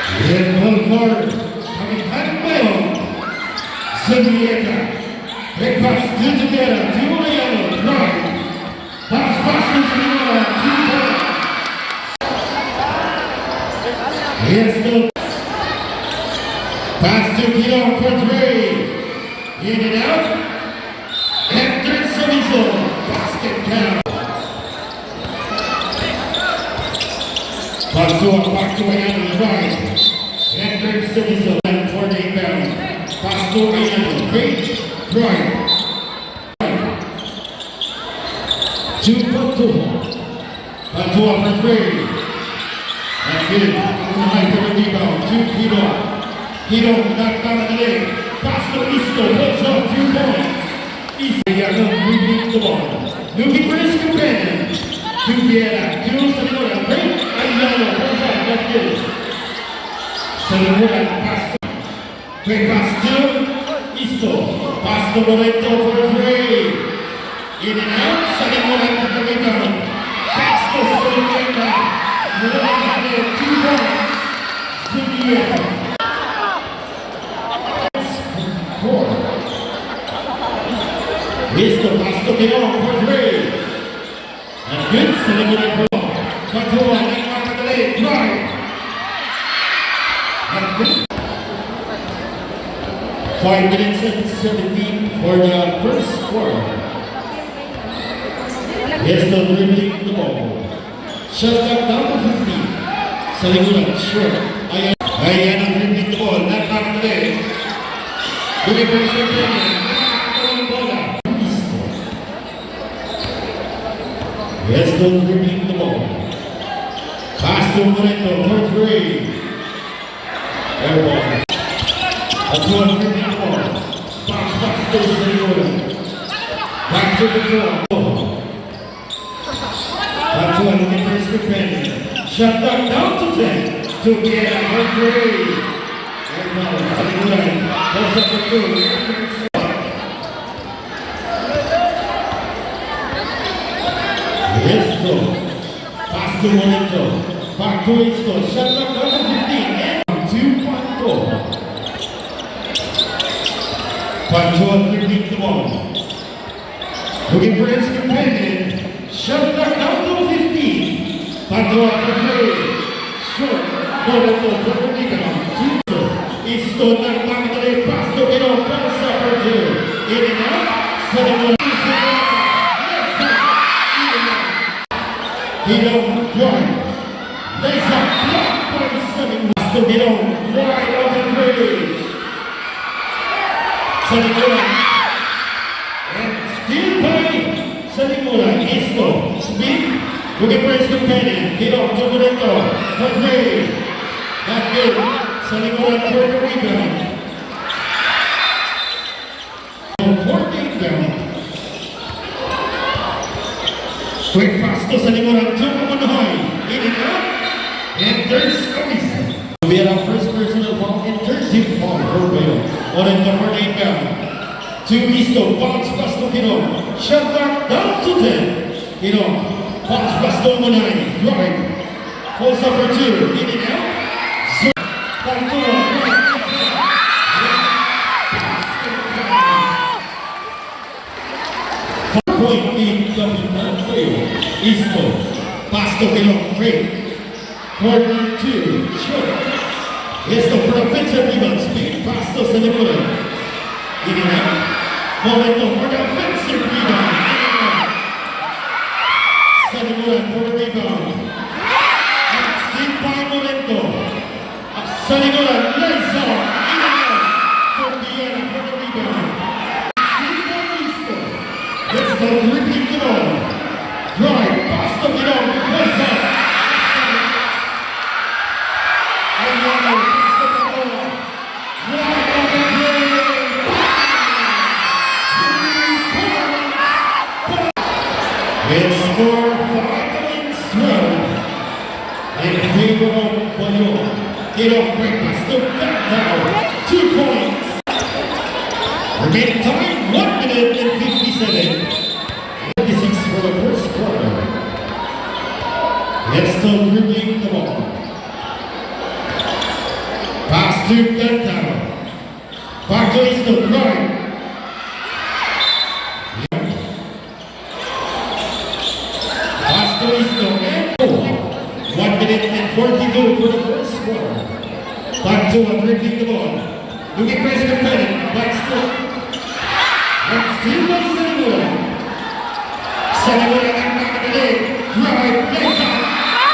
왼손 coming back well. Zunieta. Big pass to Together. Tijuana. Drive. Pass to Tijuana. 2 points. Here's the pass to Guido for 3. In and out. And there's Soniso. Basket count. Back to Ayano, right. And there's Soniso. And for the inbound. Pass to Ayano. Great. Right. 2 Patua for 3. And good. High for the rebound. 2 Guido. Guido knocked down the leg. Pass to Isto. Puts up 2 points. Ayano dribbling the ball. Looking for his companion. To Vieira. To Sanimura. Great. Ayano. Puts up. That's good. Sanimura pass to. Great pass to Isto. Pass to Momento for 3. In and out. Sanimura to the rebound. Pass to Sanimura. Mulai 2 points. Sanimura. Isto pass to Guido for 3. And good. Sanimura for 1. Patua. Neymar to the leg. Drive. And good. 5 minutes and 17 for the first quarter. Isto dribbling the ball. Shot clock down to 15. Sanimura short. Ayano dribbling the ball. Not out the leg. Looking for his companion. Isto dribbling the ball. Pass to Moreno for 3. Air ball. Patua dribbling the ball. Pass to Sanimura. Back to the floor. Patua looking for his companion. Shot clock down to 10. To Vieira for 3. Air ball. Sanimura goes up for 2. Isto. Pass to Moreno. Back to Isto. Shot clock down to 15. And 2 Patua. Patua dribbling the ball. Looking for his companion. Shot clock down to 15. Patua for 3. Short. Moreno for the rebound. Isto knocked back to the pass to Guido. Pass up for 2. In and out. Sanimura. Guido drive. Lays up. Blocked by Sanimura. Pass to Guido. Wide open 3. Sanimura. And still by Sanimura. Isto. Speed. Looking for his companion. Guido to Moreno for 3. Not good. Sanimura for the rebound. 14 down. Quick pass to Sanimura. 2 on the high. In and out. And there's Soniso. We had our first personal foul and 13 foul for Bale. On a number 8 down. To Isto. Bounce pass to Guido. Shot clock down to 10. Guido. Bounce pass to Monai. Drive. Pulls up for 2. In and out. Point in Capitan Fail. Isto. Pass to Guido. Great. Corner 2. Short. Isto for offensive rebound. Speed. Pass to Sanimura. In and out. Momento for the offensive rebound. Sanimura for the rebound. And still by Momento. Sanimura lays off. In and out. For Vieira for the rebound. Still by Isto. Isto dribbling the ball. Drive. Pass to Guido. Lays off. Ayano pass to the ball. Wide open play. It's score 5 minutes 12 in favor of Bayonne. Guido quick pass to Gantao. 2 points. Remaining time 1 minute and 57. 56 for the first quarter. Isto dribbling the ball. Pass to Gentile. Back to Easton, right. Pass to Easton, and 1 minute and 42 for the first quarter. Back to dribbling the ball. Looking press competitive, but still. And still by Sanibula. Sanibula ang nakakadali. Drive, legs up.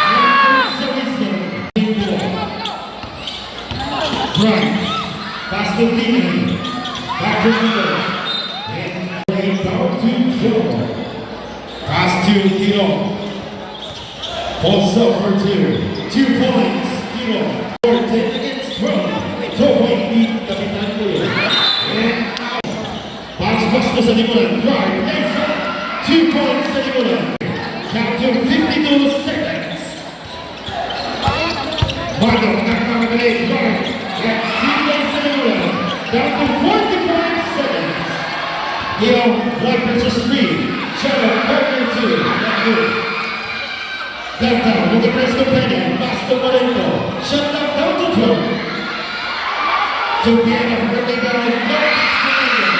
And so Easton. Right. Pass to Dino. Back to Dino. And play down to Joe. Pass to Dino. Pulls up for 2. 2 points. Dino. 10 against 12. 2-point lead. Kapitan ko yun. And out. Pass to Sanibula. Drive. Legs up. 2 points Sanibula. Count to 52 seconds. Marco. Nakakamadali. Drive. That's Sanibula. Down to 45 seconds. Dino. 1 versus 3. Shadow. Partner 2. Not good. Downtown, with the press companion, Basta Moreno, shut down to 12. To the end of early down in North Stadium.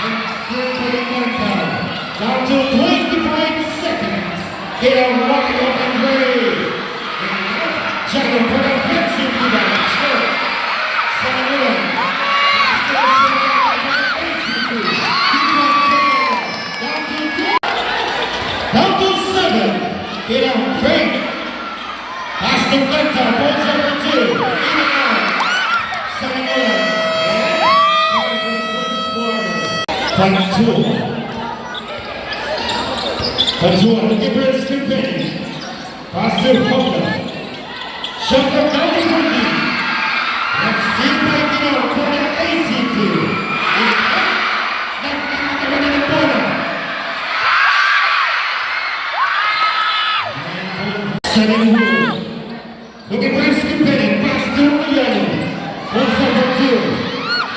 And still playing downtown. Down to 25 seconds. Hit on Mario Andre. Shadow put up fencing to that. Sure. Sanibula. Down to 7. Get out, break. Pass to Genta, balls over 2. In and out. Sanibula. Fight 2. Patua, the difference to finish. Pass to Honda. Shut up, down to 20. And still biting out for the AC2. Not the one in the corner. Sanibula. Looking for his companion. Pass to Uyano. Pulls up for 2.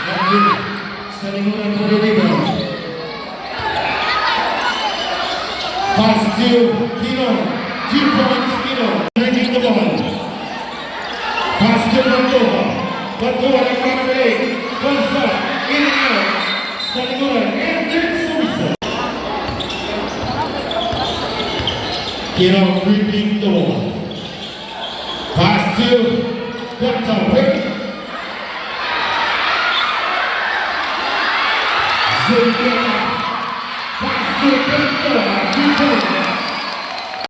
Not good. Sanibula for the rebound. Pass to Pino. 2 points Pino. Taking the ball. Pass to Bandova. Bandova nagpapalay. Pulls up. In and out. Sanibula. And then Suisa. Pino dribbling the ball. Pass to Gentile. Zuniga. Pass to Gentile.